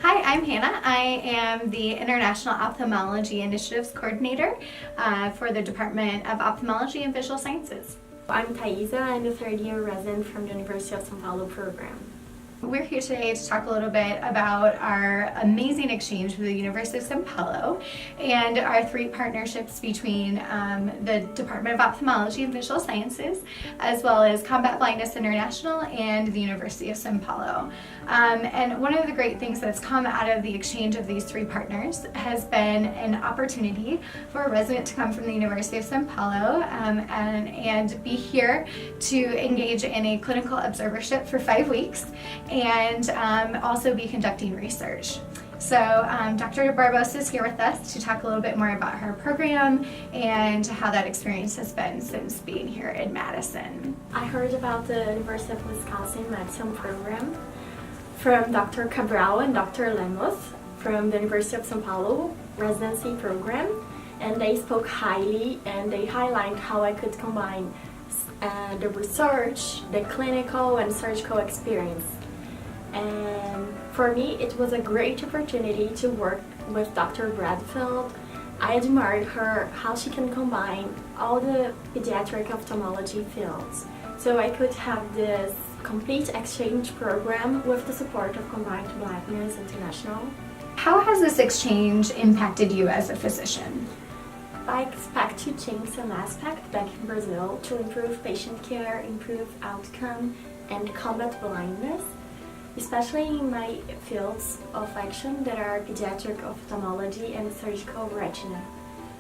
Hi, I'm Hannah. I am the International Ophthalmology Initiatives Coordinator for the Department of Ophthalmology and Visual Sciences. I'm Thaisa. I'm a third-year resident from the University of São Paulo program. We're here today to talk a little bit about our amazing exchange with the University of São Paulo and our 3 partnerships between the Department of Ophthalmology and Visual Sciences, as well as Combat Blindness International and the University of São Paulo. And one of the great things that's come out of the exchange of these 3 partners has been an opportunity for a resident to come from the University of São Paulo and be here to engage in a clinical observership for 5 weeks. And also be conducting research. So Dr. Barbosa is here with us to talk a little bit more about her program and how that experience has been since being here in Madison. I heard about the University of Wisconsin-Madison program from Dr. Cabral and Dr. Lemos from the University of São Paulo residency program, and they spoke highly and they highlighted how I could combine the research, the clinical and surgical experience. And for me, it was a great opportunity to work with Dr. Bradfield. I admired her, how she can combine all the pediatric ophthalmology fields. So I could have this complete exchange program with the support of Combined Blindness International. How has this exchange impacted you as a physician? I expect to change some aspect back in Brazil to improve patient care, improve outcome, and combat blindness, especially in my fields of action that are pediatric ophthalmology and surgical retina.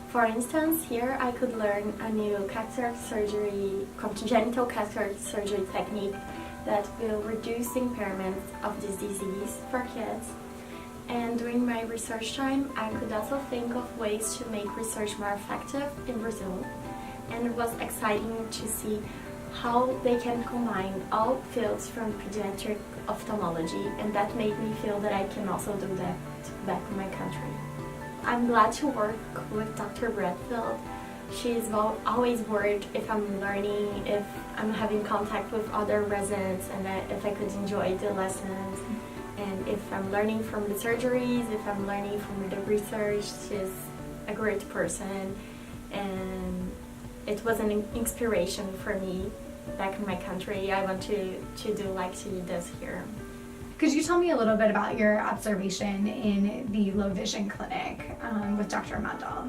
For instance, here I could learn a new cataract surgery, congenital cataract surgery technique that will reduce the impairment of this disease for kids. And during my research time, I could also think of ways to make research more effective in Brazil. And it was exciting to see how they can combine all fields from pediatric ophthalmology, and that made me feel that I can also do that back in my country. I'm glad to work with Dr. Bradfield. She's always worried if I'm learning, if I'm having contact with other residents, and if I could enjoy the lessons, and if I'm learning from the surgeries, if I'm learning from the research. She's a great person, and it was an inspiration for me back in my country. I want to do like she does here. Could you tell me a little bit about your observation in the low vision clinic with Dr. Mandal?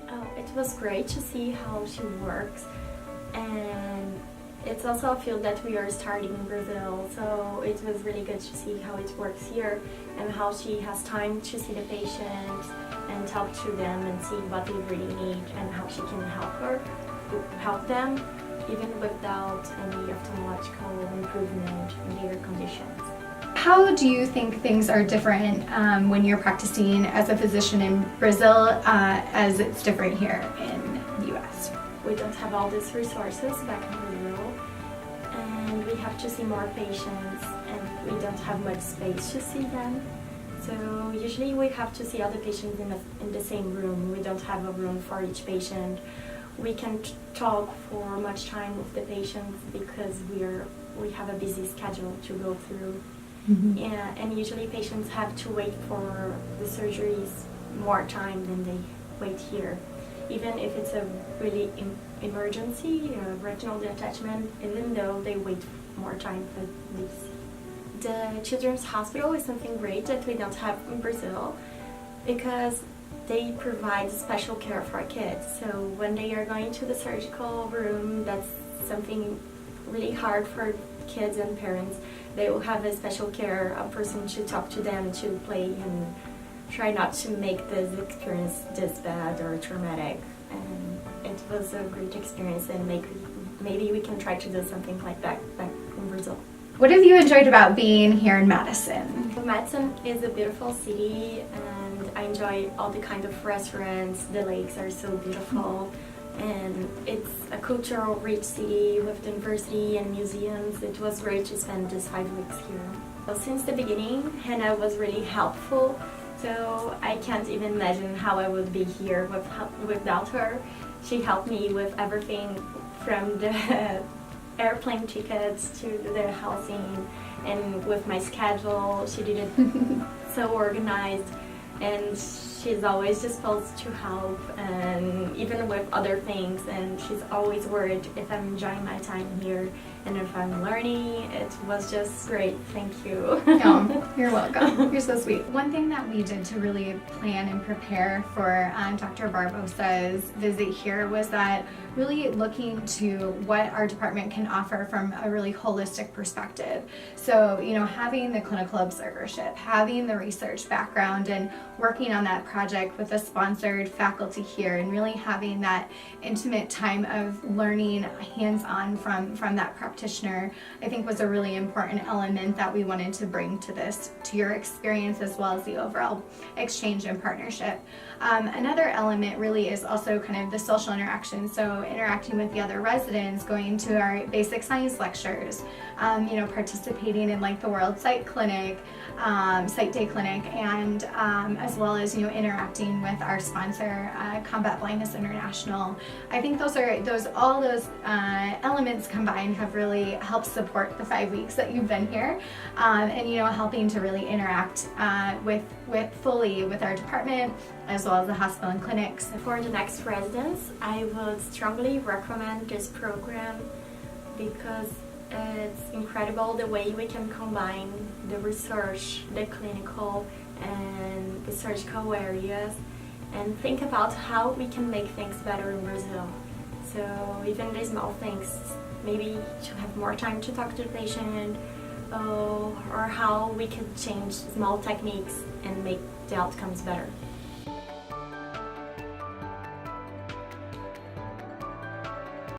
Oh, it was great to see how she works, and it's also a field that we are starting in Brazil, so it was really good to see how it works here and how she has time to see the patients and talk to them and see what they really need and how she can help them even without any ophthalmological improvement in their conditions. How do you think things are different when you're practicing as a physician in Brazil as it's different here in the US? We don't have all these resources back in Brazil, and we have to see more patients, and we don't have much space to see them. So usually we have to see other patients in the same room. We don't have a room for each patient. We can talk for much time with the patients because we have a busy schedule to go through. Mm-hmm. Yeah, and usually patients have to wait for the surgeries more time than they wait here. Even if it's a really emergency, retinal detachment, even though they wait more time for this. The Children's Hospital is something great that we don't have in Brazil because they provide special care for kids. So when they are going to the surgical room, that's something really hard for kids and parents. They will have a special care, a person to talk to them, to play and try not to make this experience this bad or traumatic. And it was a great experience, and maybe we can try to do something like that back in Brazil. What have you enjoyed about being here in Madison? Madison is a beautiful city, and I enjoy all the kind of restaurants. The lakes are so beautiful, and it's a cultural rich city with the university and museums. It was great to spend just 5 weeks here. So since the beginning, Hannah was really helpful, so I can't even imagine how I would be here without her. She helped me with everything from the airplane tickets to the housing, and with my schedule, she did it so organized, and she's always disposed to help, and even with other things, and she's always worried if I'm enjoying my time here and if I'm learning. It was just great. Thank you. Oh, you're welcome. You're so sweet. One thing that we did to really plan and prepare for Dr. Barbosa's visit here was that really looking to what our department can offer from a really holistic perspective. So, having the clinical observership, having the research background, and working on that project with the sponsored faculty here, and really having that intimate time of learning hands-on from that practitioner, I think was a really important element that we wanted to bring to your experience, as well as the overall exchange and partnership. Another element really is also kind of the social interaction, so interacting with the other residents, going to our basic science lectures, participating in like the World Sight Clinic, Sight Day Clinic, and as well as interacting with our sponsor, Blindness International. I think all those elements combined have really helped support the 5 weeks that you've been here, and helping to really interact fully with our department, as well as the hospital and clinics. For the next residents, I would strongly recommend this program because it's incredible the way we can combine the research, the clinical, and the surgical areas, and think about how we can make things better in Brazil. So even the small things, maybe to have more time to talk to the patient, or how we can change small techniques and make the outcomes better.